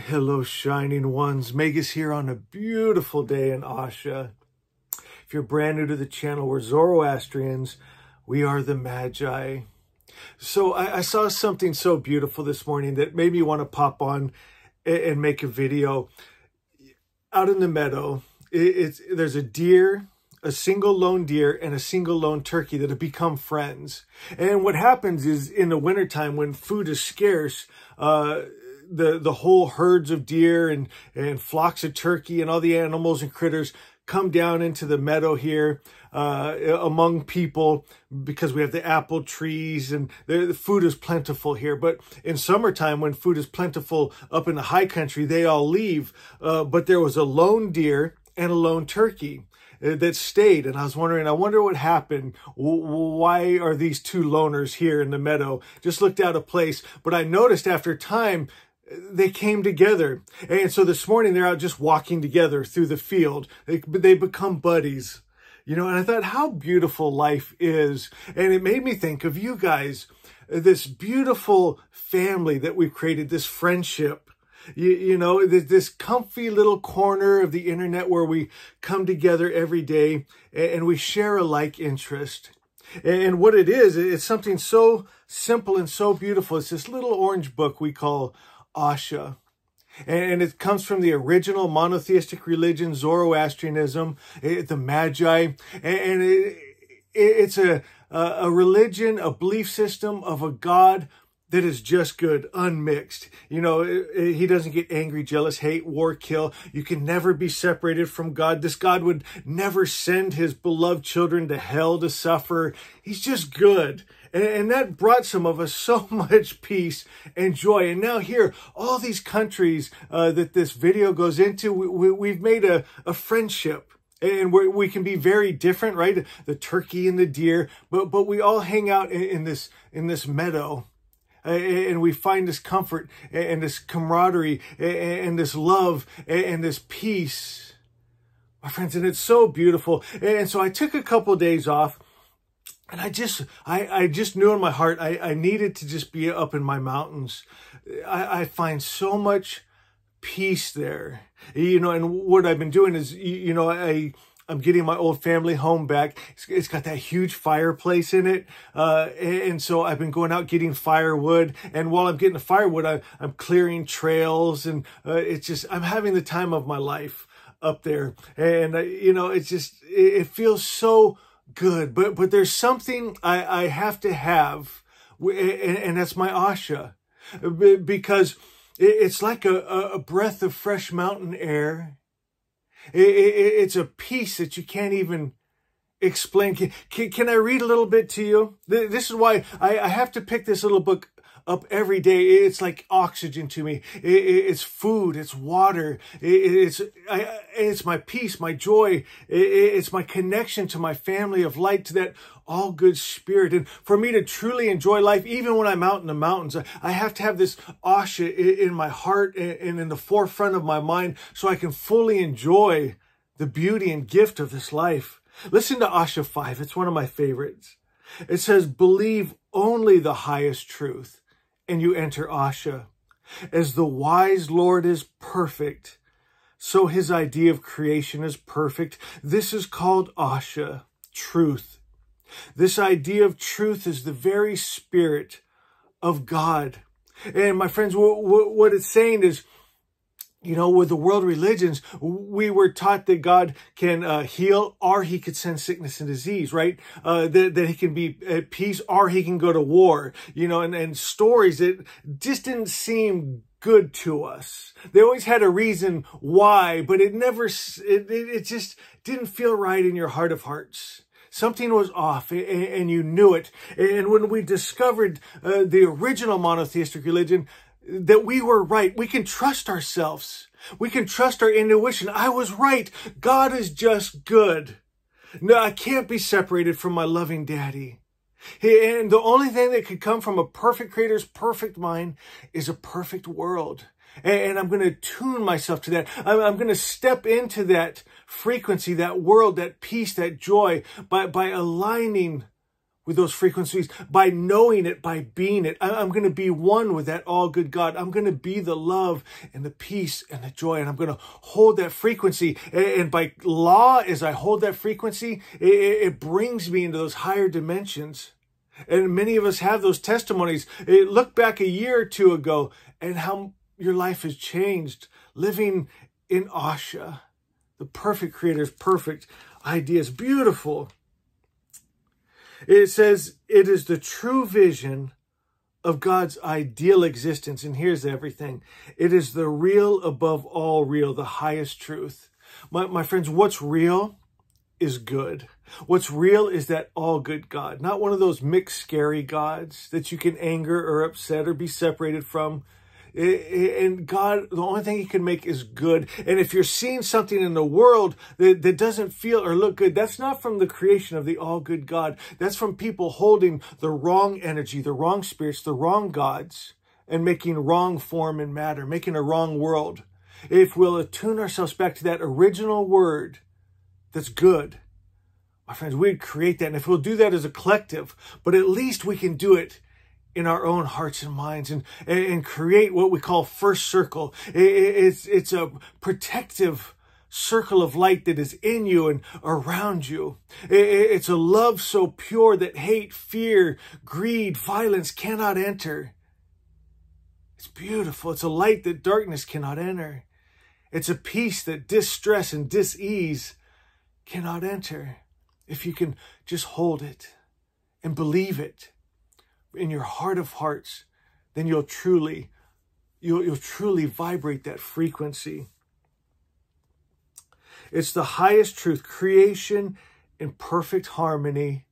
Hello, shining ones. Magus here on a beautiful day in Asha. If you're brand new to the channel, we're Zoroastrians. We are the Magi. So I saw something so beautiful this morning that made me want to pop on and make a video. Out in the meadow, there's a deer, a single lone deer, and a single lone turkey that have become friends. And what happens is in the wintertime when food is scarce, the whole herds of deer and flocks of turkey and all the animals and critters come down into the meadow here among people because we have the apple trees and the food is plentiful here. But in summertime, when food is plentiful up in the high country, they all leave. But there was a lone deer and a lone turkey that stayed. And I was wondering, I wonder what happened. Why are these two loners here in the meadow? Just looked out of place. But I noticed after time, they came together. And so this morning, they're out just walking together through the field. They become buddies. You know, and I thought how beautiful life is. And it made me think of you guys, this beautiful family that we've created, this friendship. You know, this comfy little corner of the internet where we come together every day and we share a like interest. And what it is, it's something so simple and so beautiful. It's this little orange book we call Asha. And it comes from the original monotheistic religion, Zoroastrianism, the Magi. And it's a religion, a belief system of a God that is just good, unmixed. You know, he doesn't get angry, jealous, hate, war, kill. You can never be separated from God. This God would never send his beloved children to hell to suffer. He's just good. And that brought some of us so much peace and joy. And now here, all these countries that this video goes into, we've made a friendship. And we can be very different, right? The turkey and the deer, but we all hang out in this meadow. And we find this comfort and this camaraderie and this love and this peace, my friends. And it's so beautiful. And so I took a couple of days off. And I just knew in my heart, I needed to just be up in my mountains. I find so much peace there, you know, and what I've been doing is, you know, I'm getting my old family home back. It's got that huge fireplace in it. And so I've been going out getting firewood. And while I'm getting the firewood, I'm clearing trails. And I'm having the time of my life up there. And, you know, it feels so good, but there's something I have to have, and that's my Asha, because it's like a breath of fresh mountain air. It's a peace that you can't even explain. Can I read a little bit to you? This is why I have to pick this little book up every day. It's like oxygen to me. It's food. It's water. It's my peace, my joy. It's my connection to my family of light, to that all good spirit. And for me to truly enjoy life, even when I'm out in the mountains, I have to have this Asha in my heart and in the forefront of my mind so I can fully enjoy the beauty and gift of this life. Listen to Asha 5. It's one of my favorites. It says, believe only the highest truth, and you enter Asha. As the wise Lord is perfect, so his idea of creation is perfect. This is called Asha, truth. This idea of truth is the very spirit of God. And my friends, what it's saying is, you know, with the world religions, we were taught that God can heal, or he could send sickness and disease, right? That he can be at peace, or he can go to war, you know, and stories that just didn't seem good to us. They always had a reason why, but it just didn't feel right in your heart of hearts. Something was off, and you knew it. And when we discovered the original monotheistic religion, that we were right. We can trust ourselves. We can trust our intuition. I was right. God is just good. No, I can't be separated from my loving daddy. And the only thing that could come from a perfect creator's perfect mind is a perfect world. And I'm going to tune myself to that. I'm going to step into that frequency, that world, that peace, that joy by aligning with those frequencies by knowing it, by being it. I'm going to be one with that all good God. I'm going to be the love and the peace and the joy, and I'm going to hold that frequency. And by law, as I hold that frequency, it brings me into those higher dimensions. And many of us have those testimonies. Look back a year or two ago and how your life has changed living in Asha, the perfect creator's perfect ideas. Beautiful. It says it is the true vision of God's ideal existence. And here's everything. It is the real above all real, the highest truth. My friends, what's real is good. What's real is that all good God, not one of those mixed, scary gods that you can anger or upset or be separated from. And God, the only thing he can make is good. And if you're seeing something in the world that doesn't feel or look good, that's not from the creation of the all good God. That's from people holding the wrong energy, the wrong spirits, the wrong gods, and making wrong form and matter, making a wrong world. If we'll attune ourselves back to that original word that's good, my friends, we'd create that. And if we'll do that as a collective, but at least we can do it in our own hearts and minds and create what we call first circle. It's a protective circle of light that is in you and around you. It's a love so pure that hate, fear, greed, violence cannot enter. It's beautiful. It's a light that darkness cannot enter. It's a peace that distress and dis-ease cannot enter. If you can just hold it and believe it in your heart of hearts, then you'll truly vibrate that frequency. It's the highest truth, creation in perfect harmony,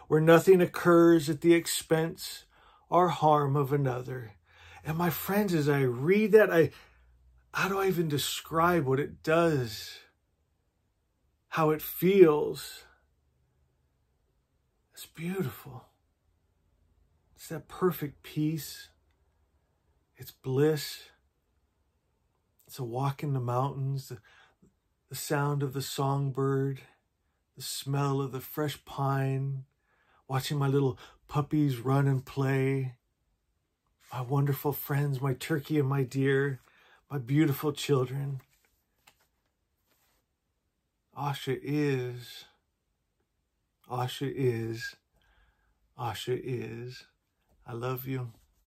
where nothing occurs at the expense or harm of another. And my friends, as I read that, how do I even describe what it does? How it feels? It's beautiful. It's that perfect peace. It's bliss. It's a walk in the mountains, the sound of the songbird, the smell of the fresh pine, watching my little puppies run and play, my wonderful friends, my turkey and my deer, my beautiful children. Asha is, Asha is, Asha is. I love you.